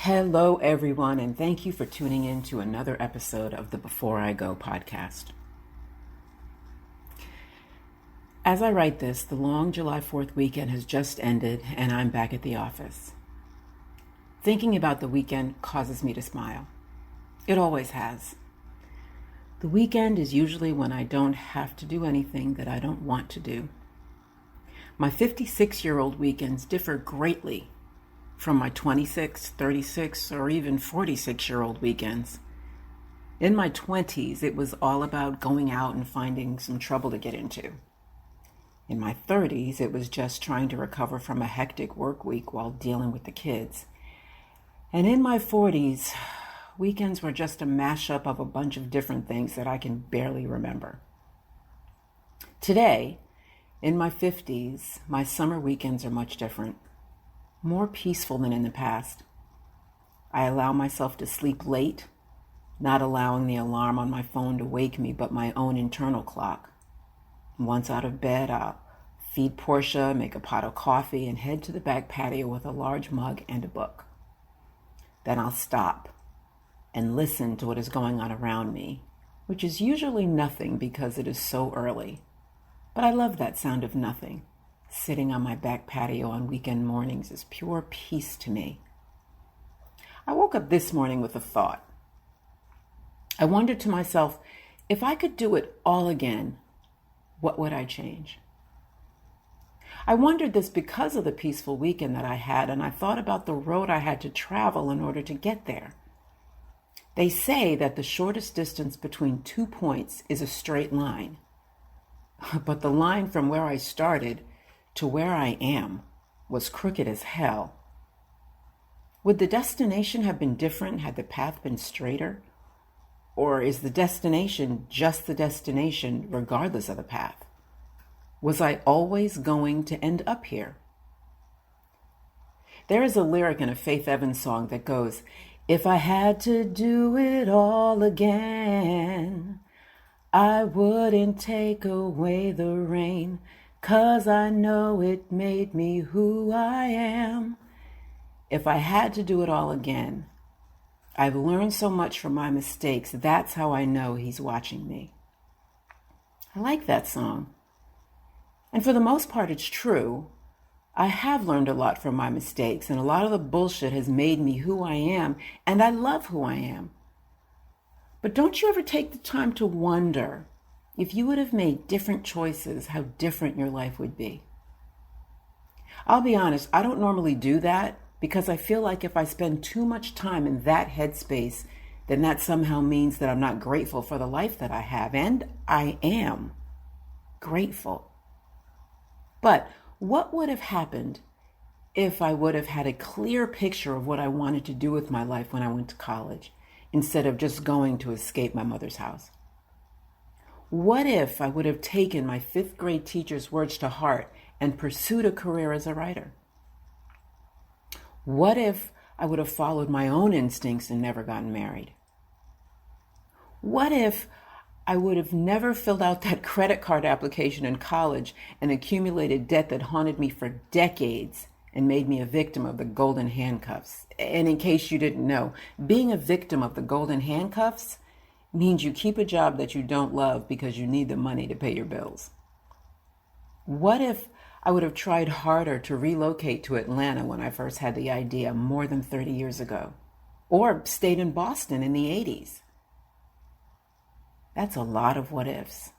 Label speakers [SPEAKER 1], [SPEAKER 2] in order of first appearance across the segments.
[SPEAKER 1] Hello, everyone, and thank you for tuning in to another episode of the Before I Go podcast. As I write this, the long July 4th weekend has just ended, and I'm back at the office. Thinking about the weekend causes me to smile. It always has. The weekend is usually when I don't have to do anything that I don't want to do. My 56-year-old weekends differ greatly from my 26, 36, or even 46-year-old weekends. In my 20s, it was all about going out and finding some trouble to get into. In my 30s, it was just trying to recover from a hectic work week while dealing with the kids. And in my 40s, weekends were just a mashup of a bunch of different things that I can barely remember. Today, in my 50s, my summer weekends are much different. More peaceful than in the past. I allow myself to sleep late, not allowing the alarm on my phone to wake me, but my own internal clock. Once out of bed, I'll feed Portia, make a pot of coffee, and head to the back patio with a large mug and a book. Then I'll stop and listen to what is going on around me, which is usually nothing because it is so early. But I love that sound of nothing. Sitting on my back patio on weekend mornings is pure peace to me. I woke up this morning with a thought. I wondered to myself, if I could do it all again, what would I change? I wondered this because of the peaceful weekend that I had, and I thought about the road I had to travel in order to get there. They say that the shortest distance between 2 points is a straight line. But the line from where I started to where I am was crooked as hell. Would the destination have been different had the path been straighter? Or is the destination just the destination regardless of the path? Was I always going to end up here? There is a lyric in a Faith Evans song that goes, "If I had to do it all again, I wouldn't take away the rain, 'cause I know it made me who I am." If I had to do it all again, I've learned so much from my mistakes. That's how I know he's watching me. I like that song. And for the most part, it's true. I have learned a lot from my mistakes, and a lot of the bullshit has made me who I am, and I love who I am. But don't you ever take the time to wonder, if you would have made different choices, how different your life would be? I'll be honest, I don't normally do that because I feel like if I spend too much time in that headspace, then that somehow means that I'm not grateful for the life that I have. And I am grateful. But what would have happened if I would have had a clear picture of what I wanted to do with my life when I went to college, instead of just going to escape my mother's house? What if I would have taken my 5th grade teacher's words to heart and pursued a career as a writer? What if I would have followed my own instincts and never gotten married? What if I would have never filled out that credit card application in college and accumulated debt that haunted me for decades and made me a victim of the golden handcuffs? And in case you didn't know, being a victim of the golden handcuffs means you keep a job that you don't love because you need the money to pay your bills. What if I would have tried harder to relocate to Atlanta when I first had the idea more than 30 years ago? Or stayed in Boston in the 80s? That's a lot of what ifs.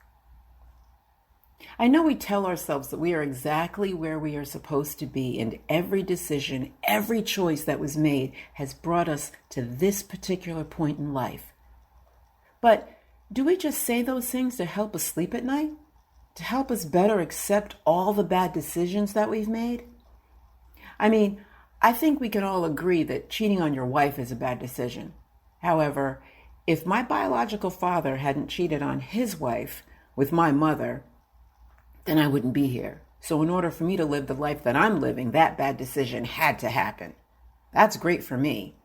[SPEAKER 1] I know we tell ourselves that we are exactly where we are supposed to be, and every decision, every choice that was made has brought us to this particular point in life. But do we just say those things to help us sleep at night? To help us better accept all the bad decisions that we've made? I mean, I think we can all agree that cheating on your wife is a bad decision. However, if my biological father hadn't cheated on his wife with my mother, then I wouldn't be here. So in order for me to live the life that I'm living, that bad decision had to happen. That's great for me.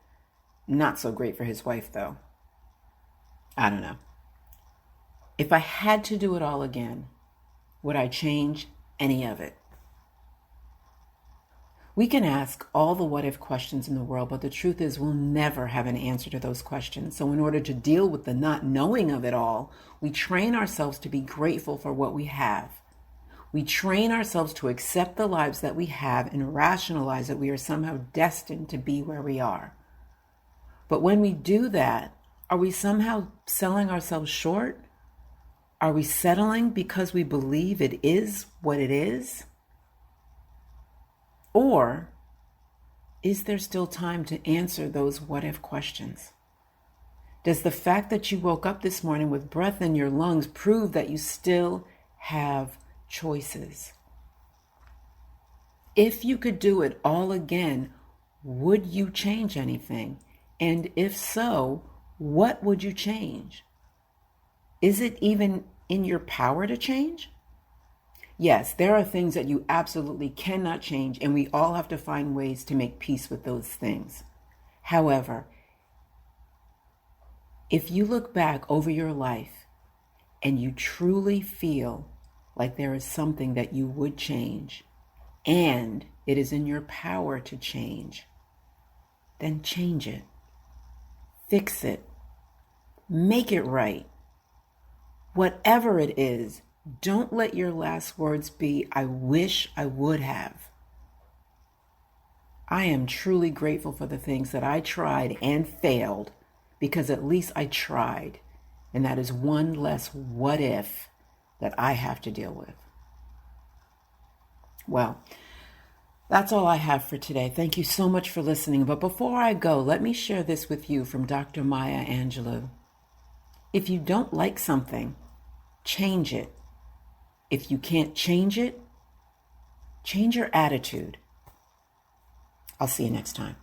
[SPEAKER 1] Not so great for his wife, though. I don't know. If I had to do it all again, would I change any of it? We can ask all the what if questions in the world, but the truth is we'll never have an answer to those questions. So in order to deal with the not knowing of it all, we train ourselves to be grateful for what we have. We train ourselves to accept the lives that we have and rationalize that we are somehow destined to be where we are. But when we do that, are we somehow selling ourselves short? Are we settling because we believe it is what it is? Or is there still time to answer those what if questions? Does the fact that you woke up this morning with breath in your lungs prove that you still have choices? If you could do it all again, would you change anything? And if so, what would you change? Is it even in your power to change? Yes, there are things that you absolutely cannot change, and we all have to find ways to make peace with those things. However, if you look back over your life and you truly feel like there is something that you would change, and it is in your power to change, then change it. Fix it. Make it right. Whatever it is, don't let your last words be, I wish I would have. I am truly grateful for the things that I tried and failed, because at least I tried. And that is one less what if that I have to deal with. Well, that's all I have for today. Thank you so much for listening. But before I go, let me share this with you from Dr. Maya Angelou. If you don't like something, change it. If you can't change it, change your attitude. I'll see you next time.